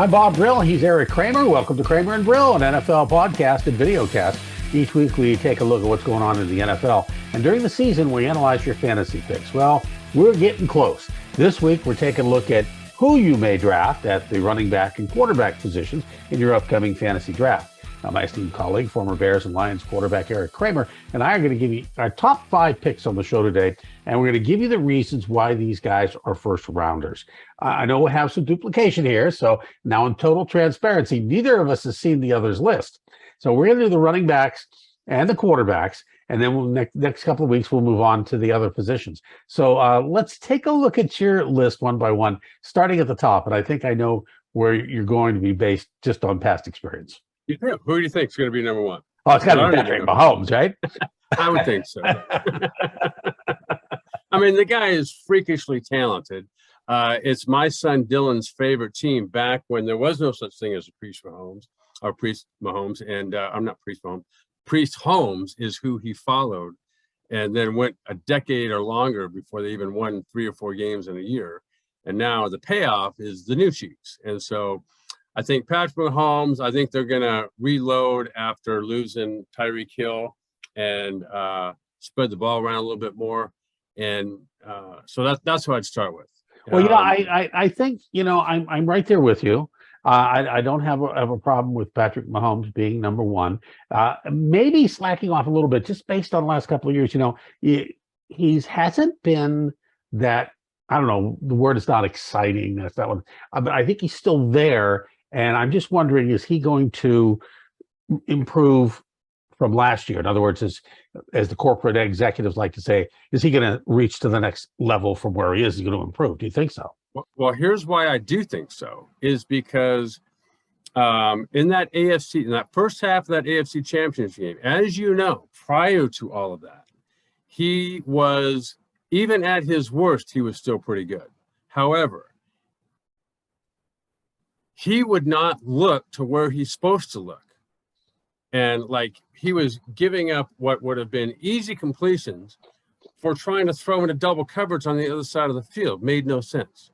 I'm Bob Brill. He's Eric Kramer. Welcome to Kramer and Brill, an NFL podcast and videocast. Each week we take a look at what's going on in the NFL. And during the season, we analyze your fantasy picks. Well, we're getting close. This week, we're taking a look at who you may draft at the running back and quarterback positions in your upcoming fantasy draft. Now, my esteemed colleague, former Bears and Lions quarterback Eric Kramer, and I are going to give you our top 5 picks on the show today, and we're going to give you the reasons why these guys are first rounders. I know we'll have some duplication here, so now in total transparency, neither of us has seen the other's list. So we're going to do the running backs and the quarterbacks, and then next couple of weeks, we'll move on to the other positions. So let's take a look at your list one by one, starting at the top, and I think I know where you're going to be based just on past experience. Who do you think is going to be number one? Oh, it's got to be Patrick Mahomes, right? I would think so. I mean, the guy is freakishly talented. It's my son Dylan's favorite team back when there was no such thing as a Priest Mahomes, and I'm not Priest Mahomes. Priest Holmes is who he followed, and then went a decade or longer before they even won 3 or 4 games in a year. And now the payoff is the new Chiefs. And so I think Patrick Mahomes, I think they're going to reload after losing Tyreek Hill and spread the ball around a little bit more. And so that's what I'd start with. Well, I think, I'm right there with you. I don't have a problem with Patrick Mahomes being number one. Maybe slacking off a little bit just based on the last couple of years. He hasn't been that, I don't know, the word is not exciting. That's that one. But I think he's still there. And I'm just wondering, is he going to improve from last year? In other words, as the corporate executives like to say, is he going to reach to the next level from where he is? Is he going to improve? Do you think so? Well, here's why I do think so, is because in that first half of that AFC Championship game, as you know, prior to all of that, he was, even at his worst, he was still pretty good. However, he would not look to where he's supposed to look. And he was giving up what would have been easy completions for trying to throw into double coverage on the other side of the field. Made no sense.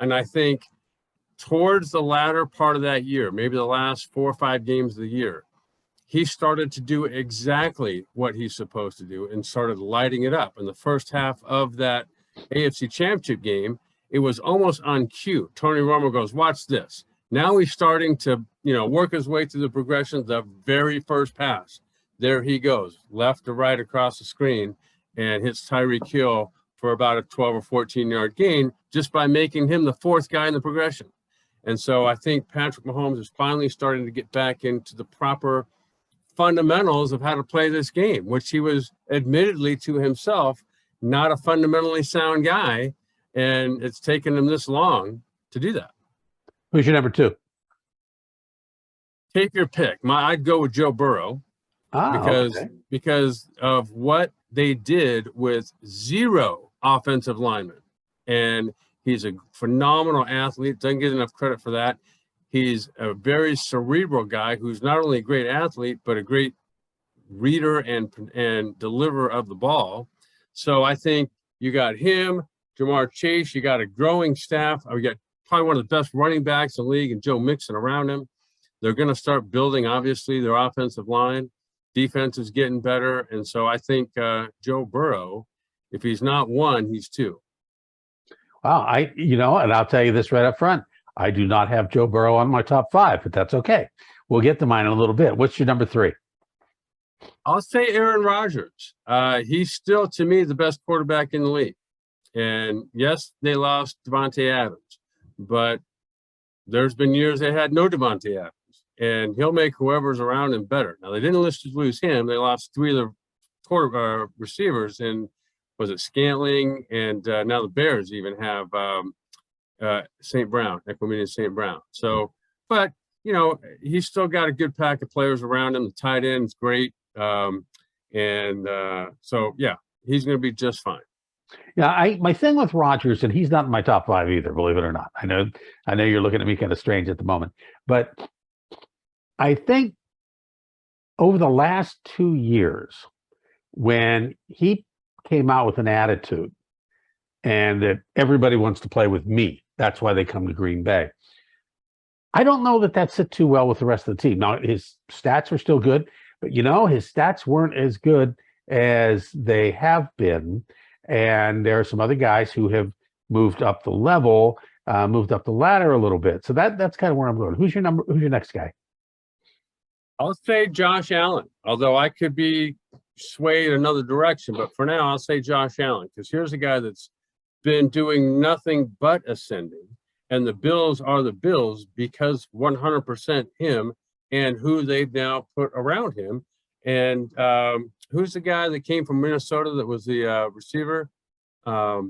And I think towards the latter part of that year, maybe the last 4 or 5 games of the year, he started to do exactly what he's supposed to do and started lighting it up. In the first half of that AFC Championship game, it was almost on cue. Tony Romo goes, "Watch this." Now he's starting to, work his way through the progression. The very first pass, there he goes, left to right across the screen, and hits Tyreek Hill for about a 12 or 14-yard gain just by making him the 4th guy in the progression. And so I think Patrick Mahomes is finally starting to get back into the proper fundamentals of how to play this game, which he was admittedly to himself not a fundamentally sound guy, and it's taken him this long to do that. Who's your number 2? Take your pick. I'd go with Joe Burrow because of what they did with 0 offensive linemen. And he's a phenomenal athlete. Doesn't get enough credit for that. He's a very cerebral guy who's not only a great athlete, but a great reader and deliverer of the ball. So I think you got him, Jamar Chase, you got a growing staff. We got probably one of the best running backs in the league, and Joe Mixon around him. They're going to start building, obviously, their offensive line. Defense is getting better. And so I think Joe Burrow, if he's not 1, he's 2. Wow. And I'll tell you this right up front. I do not have Joe Burrow on my top 5, but that's okay. We'll get to mine in a little bit. What's your number 3? I'll say Aaron Rodgers. He's still, to me, the best quarterback in the league. And yes, they lost Devontae Adams, but there's been years they had no Devontae Adams, and he'll make whoever's around him better. Now, they didn't lose him. They lost 3 of the receivers, and was it Scantling? And now the Bears even have St. Brown, Equanimeous St. Brown. So, but, he's still got a good pack of players around him. The tight end is great. So, yeah, he's going to be just fine. Yeah, my thing with Rodgers, and he's not in my top 5 either, believe it or not. I know you're looking at me kind of strange at the moment, but I think over the last 2 years, when he came out with an attitude and that everybody wants to play with me, that's why they come to Green Bay. I don't know that that sit too well with the rest of the team. Now, his stats were still good, but his stats weren't as good as they have been. And there are some other guys who have moved up the level, moved up the ladder a little bit. So that's kind of where I'm going. Who's your next guy? I'll say Josh Allen, although I could be swayed another direction. But for now, I'll say Josh Allen, because here's a guy that's been doing nothing but ascending. And the Bills are the Bills because 100% him and who they've now put around him. And who's the guy that came from Minnesota that was the receiver? Not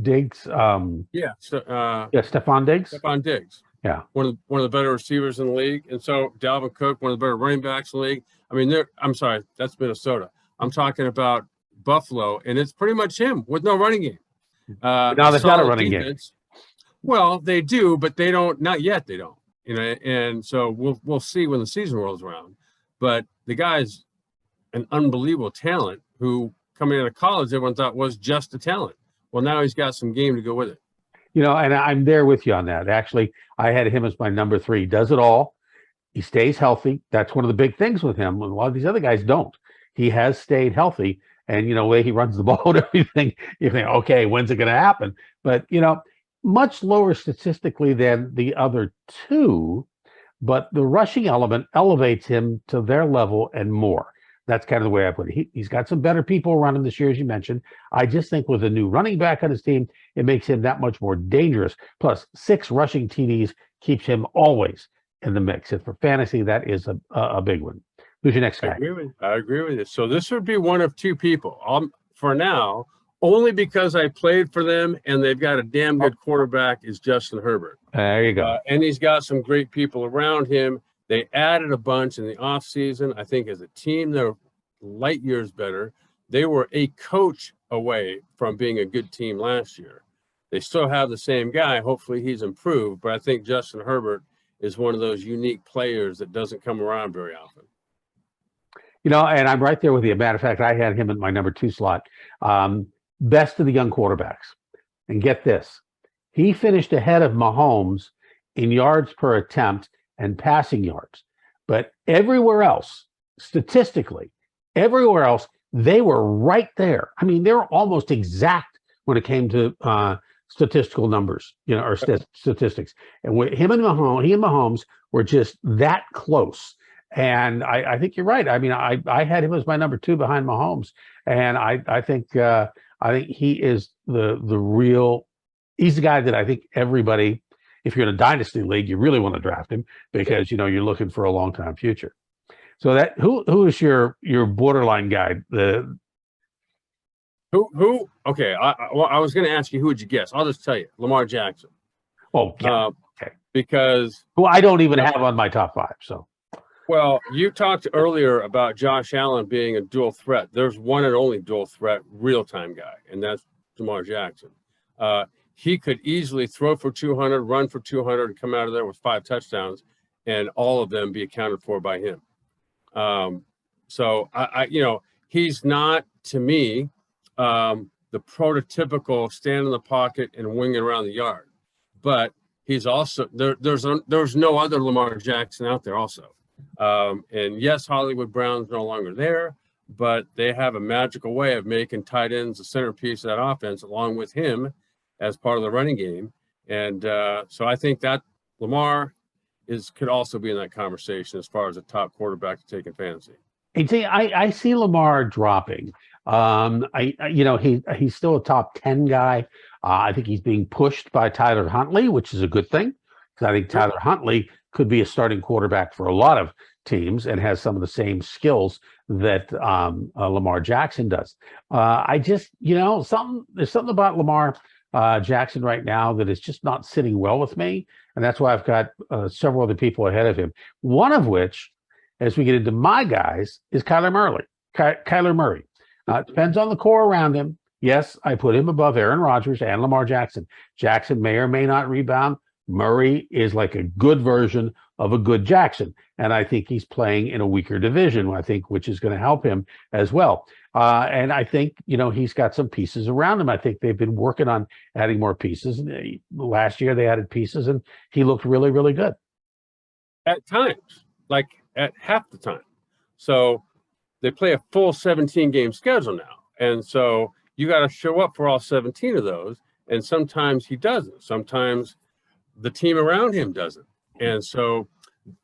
Diggs. Yeah, Stephon Diggs. Stephon Diggs. Yeah, one of the better receivers in the league, and so Dalvin Cook, one of the better running backs in the league. I mean, I'm sorry, that's Minnesota. I'm talking about Buffalo, and it's pretty much him with no running game. Now they've got a running defense. Game. Well, they do, but they don't. Not yet. They don't. And so we'll see when the season rolls around. But the guy's an unbelievable talent who, coming out of college, everyone thought was just a talent. Well, now he's got some game to go with it. And I'm there with you on that. Actually, I had him as my number 3. He does it all. He stays healthy. That's one of the big things with him. A lot of these other guys don't. He has stayed healthy. And, the way he runs the ball and everything, you think, okay, when's it going to happen? But, much lower statistically than the other 2, but the rushing element elevates him to their level and more. That's kind of the way I put it. He's got some better people around him this year, as you mentioned. I just think with a new running back on his team, it makes him that much more dangerous. Plus, 6 rushing TDs keeps him always in the mix. And for fantasy, that is a big one. Who's your next guy? I agree with you. So this would be one of 2 people. For now, only because I played for them and they've got a damn good quarterback, is Justin Herbert. There you go. And he's got some great people around him. They added a bunch in the offseason. I think as a team, they're light years better. They were a coach away from being a good team last year. They still have the same guy. Hopefully he's improved. But I think Justin Herbert is one of those unique players that doesn't come around very often. And I'm right there with you. Matter of fact, I had him in my number 2 slot. Best of the young quarterbacks. And get this. He finished ahead of Mahomes in yards per attempt and passing yards. But everywhere else, statistically, they were right there. I mean, they were almost exact when it came to statistical numbers, or statistics. And with he and Mahomes were just that close. And I think you're right. I mean, I had him as my number 2 behind Mahomes, and I think he is the real. He's the guy that I think everybody, if you're in a dynasty league, you really want to draft him because you're looking for a long time future. So that who is your borderline guy? Who? Okay, I was going to ask you who would you guess. I'll just tell you, Lamar Jackson. Oh, yeah. Okay. Because who I don't even have on my top 5. So. Well, you talked earlier about Josh Allen being a dual threat. There's one and only dual threat real-time guy, and that's Lamar Jackson. He could easily throw for 200, run for 200, and come out of there with 5 touchdowns, and all of them be accounted for by him. So he's not, to me, the prototypical stand in the pocket and wing it around the yard, but he's also there's no other Lamar Jackson out there also. And yes, Hollywood Brown's no longer there, but they have a magical way of making tight ends the centerpiece of that offense, along with him as part of the running game. And so I think that Lamar could also be in that conversation as far as a top quarterback to take in fantasy. And see, I see Lamar dropping. He's still a top 10 guy. I think he's being pushed by Tyler Huntley, which is a good thing, because I think Tyler Huntley could be a starting quarterback for a lot of teams and has some of the same skills that Lamar Jackson does. There's something about Lamar Jackson right now that is just not sitting well with me. And that's why I've got several other people ahead of him. One of which, as we get into my guys, is Kyler Murray. It depends on the core around him. Yes, I put him above Aaron Rodgers and Lamar Jackson. Jackson may or may not rebound. Murray is like a good version of a good Jackson. And I think he's playing in a weaker division, I think, which is going to help him as well. And I think, he's got some pieces around him. I think they've been working on adding more pieces. Last year they added pieces and he looked really, really good. At times, like at half the time. So they play a full 17-game schedule now. And so you got to show up for all 17 of those. And sometimes he doesn't. Sometimes the team around him doesn't. And so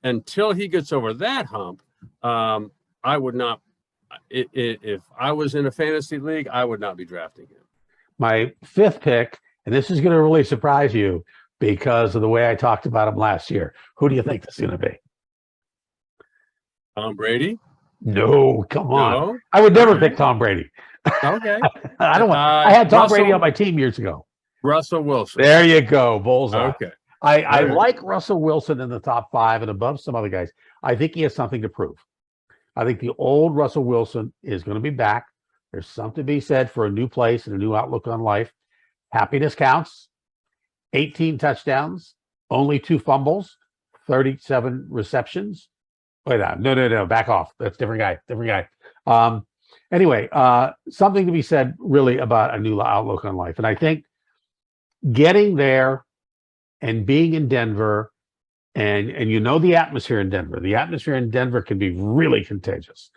until he gets over that hump, I would not, if I was in a fantasy league, I would not be drafting him. My fifth pick, and this is going to really surprise you because of the way I talked about him last year. Who do you think this is going to be? Tom Brady? No, come on. No? I would never pick Tom Brady. Okay. I had Tom Brady on my team years ago. Russell Wilson. There you go. Bullseye. Okay. I like Russell Wilson in the top 5 and above some other guys. I think he has something to prove. I think the old Russell Wilson is going to be back. There's something to be said for a new place and a new outlook on life. Happiness counts. 18 touchdowns, only 2 fumbles, 37 receptions. Wait, no, back off. That's different guy. Anyway, something to be said really about a new outlook on life. And I think getting there and being in Denver, and the atmosphere in Denver. The atmosphere in Denver can be really contagious.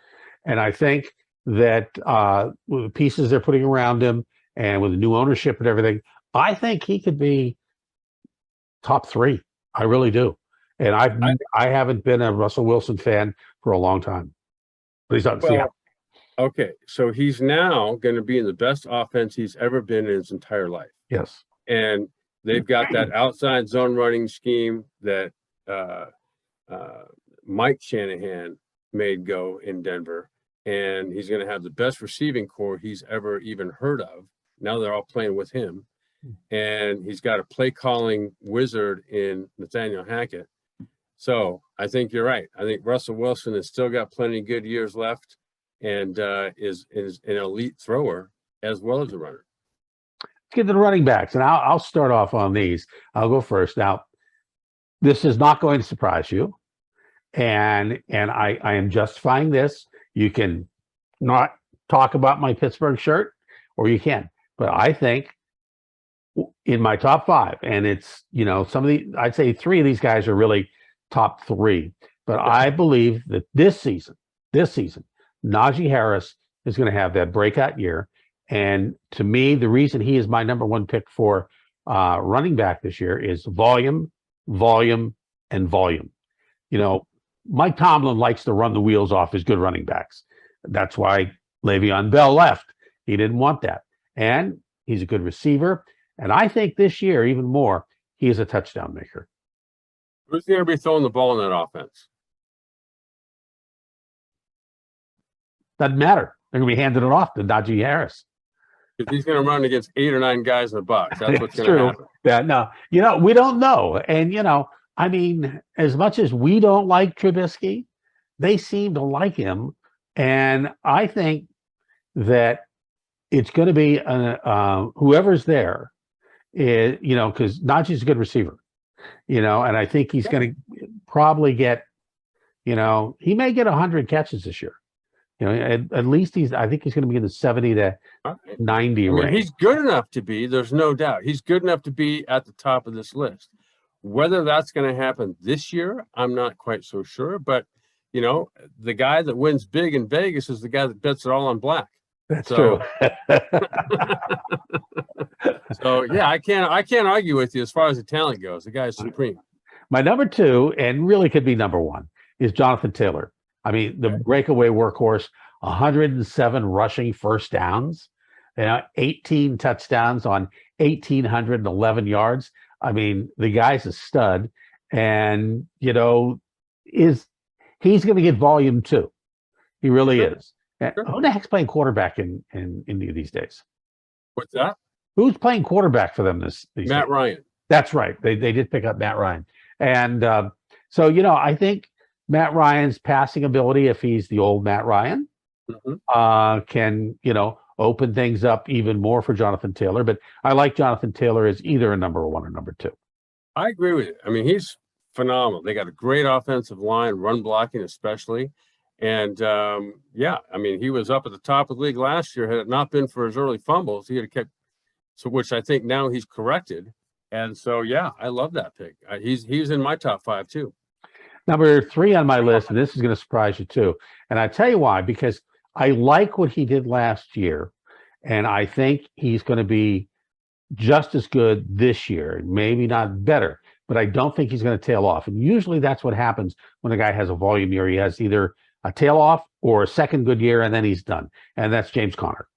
And I think that with the pieces they're putting around him and with the new ownership and everything, I think he could be top 3. I really do. And I haven't been a Russell Wilson fan for a long time. But he's not in Seattle. Okay, so he's now going to be in the best offense he's ever been in his entire life. Yes. And they've got that outside zone running scheme that Mike Shanahan made go in Denver. And he's going to have the best receiving core he's ever even heard of. Now they're all playing with him. And he's got a play calling wizard in Nathaniel Hackett. So I think you're right. I think Russell Wilson has still got plenty of good years left and is an elite thrower as well as a runner. Let's get to the running backs, and I'll start off on these. I'll go first. Now, this is not going to surprise you, and I am justifying this. You can not talk about my Pittsburgh shirt, or you can. But I think in my top 5, and it's, some of I'd say 3 of these guys are really top 3. But I believe that this season, Najee Harris is going to have that breakout year. And to me, the reason he is my number 1 pick for running back this year is volume, and volume. Mike Tomlin likes to run the wheels off his good running backs. That's why Le'Veon Bell left. He didn't want that. And he's a good receiver. And I think this year, even more, he is a touchdown maker. Who's going to be throwing the ball in that offense? Doesn't matter. They're going to be handing it off to Najee Harris. Because he's going to run against 8 or 9 guys in the box. That's what's going to happen. Yeah, no. We don't know. And, as much as we don't like Trubisky, they seem to like him. And I think that it's going to be whoever's there, because Najee's a good receiver, and I think he's going to probably get, he may get 100 catches this year. At least I think he's going to be in the 70 to 90 range. He's good enough to be, there's no doubt. He's good enough to be at the top of this list. Whether that's going to happen this year, I'm not quite so sure. But, the guy that wins big in Vegas is the guy that bets it all on black. That's true. So yeah, I can't argue with you as far as the talent goes. The guy is supreme. My number 2, and really could be number 1, is Jonathan Taylor. I mean, the breakaway workhorse, 107 rushing first downs, 18 touchdowns on 1,811 yards. I mean, the guy's a stud, and he's going to get volume too. He really is. Sure. Who the heck's playing quarterback in India these days? What's that? Who's playing quarterback for them these Matt days? Ryan. That's right. They did pick up Matt Ryan. And so, I think Matt Ryan's passing ability, if he's the old Matt Ryan, can, open things up even more for Jonathan Taylor. But I like Jonathan Taylor as either a number 1 or number 2. I agree with you. I mean, he's phenomenal. They got a great offensive line, run blocking especially. And yeah, I mean, he was up at the top of the league last year. Had it not been for his early fumbles, he had kept, so which I think now he's corrected. And so, yeah, I love that pick. He's in my top 5 too. Number 3 on my list, and this is going to surprise you too. And I tell you why, because I like what he did last year, and I think he's going to be just as good this year, maybe not better, but I don't think he's going to tail off. And usually that's what happens when a guy has a volume year. He has either a tail off or a second good year, and then he's done. And that's James Conner.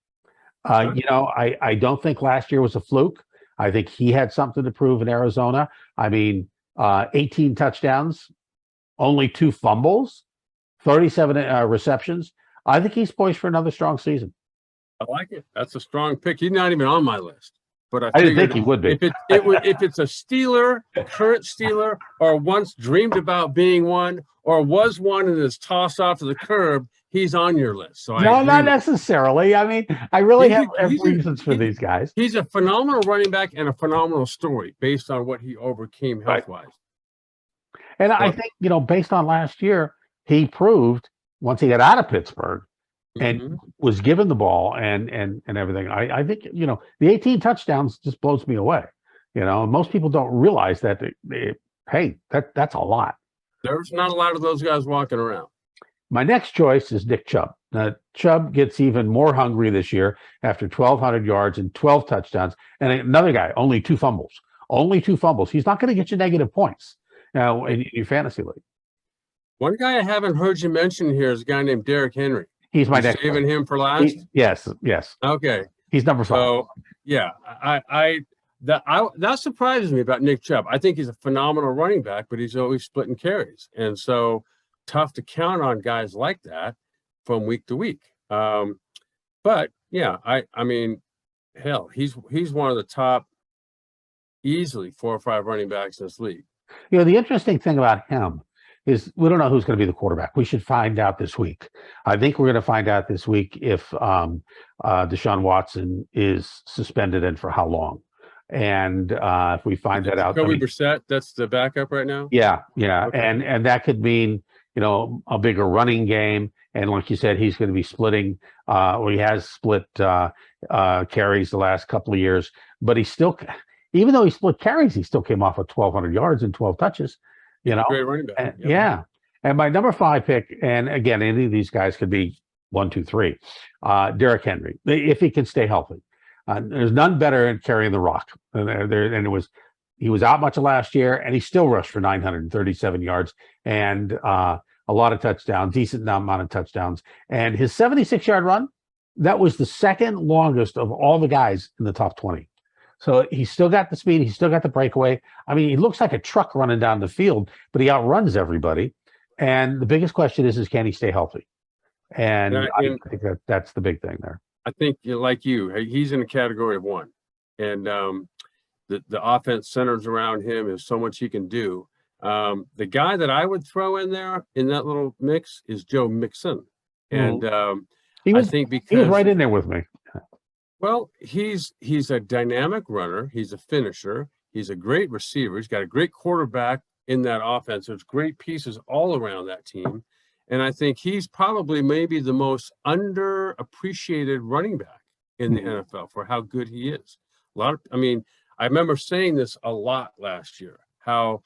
I don't think last year was a fluke. I think he had something to prove in Arizona. I mean, 18 touchdowns, only 2 fumbles, 37 receptions. I think he's poised for another strong season. I like it. That's a strong pick. He's not even on my list. But I didn't think he would be. If it's a Steeler, a current Steeler, or once dreamed about being one, or was one and is tossed off to the curb, he's on your list. So no, not necessarily. I mean, I really have reasons for these guys. He's a phenomenal running back and a phenomenal story based on what he overcame health-wise. And I think, based on last year, he proved once he got out of Pittsburgh and was given the ball and everything. I think, the 18 touchdowns just blows me away. Most people don't realize that, hey, that's a lot. There's not a lot of those guys walking around. My next choice is Nick Chubb. Now, Chubb gets even more hungry this year after 1,200 yards and 12 touchdowns. And another guy, only 2 fumbles. Only 2 fumbles. He's not going to get you negative points now in your fantasy league. One guy I haven't heard you mention here is a guy named Derrick Henry. He's my next. Saving him for last. Yes. Okay. He's number 5. So yeah, that surprises me about Nick Chubb. I think he's a phenomenal running back, but he's always splitting carries, and so tough to count on guys like that from week to week. But yeah, I mean, hell, he's one of the top, easily 4 or 5 running backs in this league. The interesting thing about him is we don't know who's going to be the quarterback. We should find out this week. I think we're going to find out this week if Deshaun Watson is suspended and for how long. And if we find that out, Jacoby Brissett, that's the backup right now. Yeah, okay. And that could mean a bigger running game. And like you said, he's going to be splitting. Or he has split carries the last couple of years. But he still, even though he split carries, he still came off of 1,200 yards and 12 touches. Great running back. Yeah. And my number 5 pick, and again, any of these guys could be 1, 2, 3. Derrick Henry, if he can stay healthy. There's none better at carrying the rock. He was out much of last year, and he still rushed for 937 yards and a lot of touchdowns, decent amount of touchdowns. And his 76-yard run, that was the second longest of all the guys in the top 20. So he's still got the speed. He's still got the breakaway. I mean, he looks like a truck running down the field, but he outruns everybody. And the biggest question is can he stay healthy? And I think that's the big thing there. I think, like you, he's in a category of 1. And the offense centers around him. Is so much he can do. The guy that I would throw in there in that little mix is Joe Mixon. And he was right in there with me. Well, he's a dynamic runner. He's a finisher. He's a great receiver. He's got a great quarterback in that offense. There's great pieces all around that team. And I think he's probably maybe the most underappreciated running back in the NFL for how good he is. I remember saying this a lot last year, how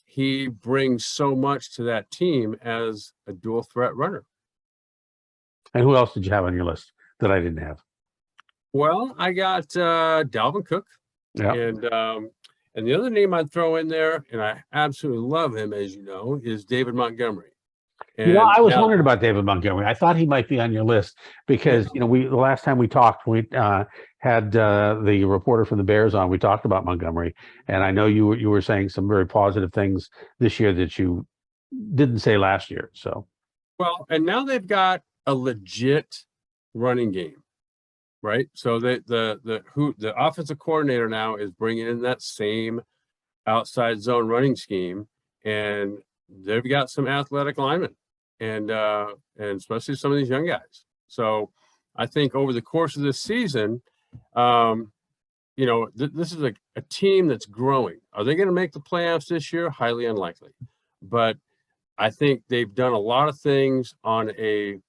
he brings so much to that team as a dual threat runner. And who else did you have on your list that I didn't have? Well, I got Dalvin Cook, and the other name I'd throw in there, and I absolutely love him, as you know, is David Montgomery. And I was wondering about David Montgomery. I thought he might be on your list because the last time we talked, we had the reporter from the Bears on. We talked about Montgomery, and I know you were saying some very positive things this year that you didn't say last year. So, well, and now they've got a legit running game. Right, so the offensive coordinator now is bringing in that same outside zone running scheme, and they've got some athletic linemen, and especially some of these young guys. So I think over the course of this season, this is a team that's growing. Are they going to make the playoffs this year? Highly unlikely. But I think they've done a lot of things on a,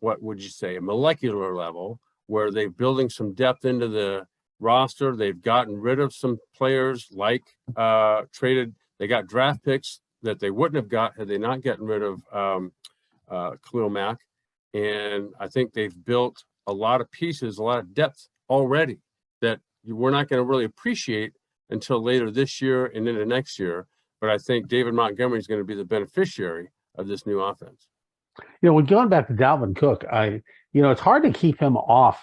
what would you say, a molecular level, where they're building some depth into the roster. They've gotten rid of some players, like traded. They got draft picks that they wouldn't have got had they not gotten rid of Khalil Mack. And I think they've built a lot of pieces, a lot of depth already that we're not going to really appreciate until later this year and into next year. But I think David Montgomery is going to be the beneficiary of this new offense. When going back to Dalvin Cook, it's hard to keep him off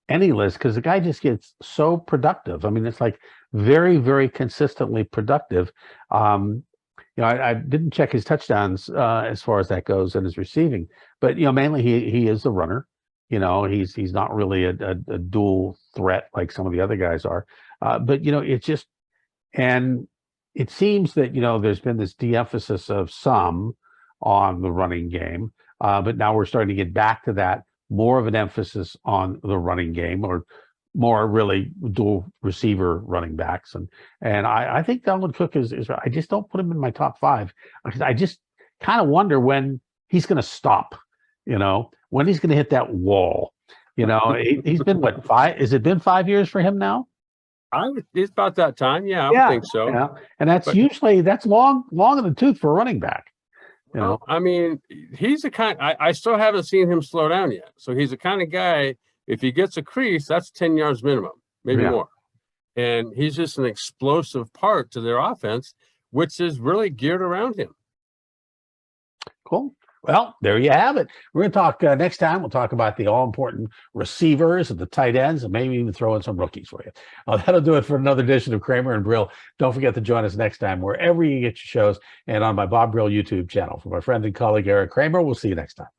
any list because the guy just gets so productive. I mean, it's like very, very consistently productive. I didn't check his touchdowns as far as that goes and his receiving, but mainly he is the runner. He's not really a dual threat like some of the other guys are. But it's just, and it seems that there's been this de-emphasis of some on the running game, but now we're starting to get back to that, more of an emphasis on the running game, or more really dual receiver running backs. And I think Dalvin Cook is I just don't put him in my top 5 because I just kind of wonder when he's going to stop, when he's going to hit that wall. He's been what, 5? Has it been 5 years for him now? It's about that time. Yeah, I think so. Yeah. And that's long in the tooth for a running back. I mean, he's the kind, I still haven't seen him slow down yet. So he's the kind of guy, if he gets a crease, that's 10 yards minimum, maybe more. And he's just an explosive part to their offense, which is really geared around him. Cool. Well, there you have it. We're going to talk next time. We'll talk about the all-important receivers and the tight ends, and maybe even throw in some rookies for you. That'll do it for another edition of Kramer and Brill. Don't forget to join us next time, wherever you get your shows, and on my Bob Brill YouTube channel. For my friend and colleague, Eric Kramer, we'll see you next time.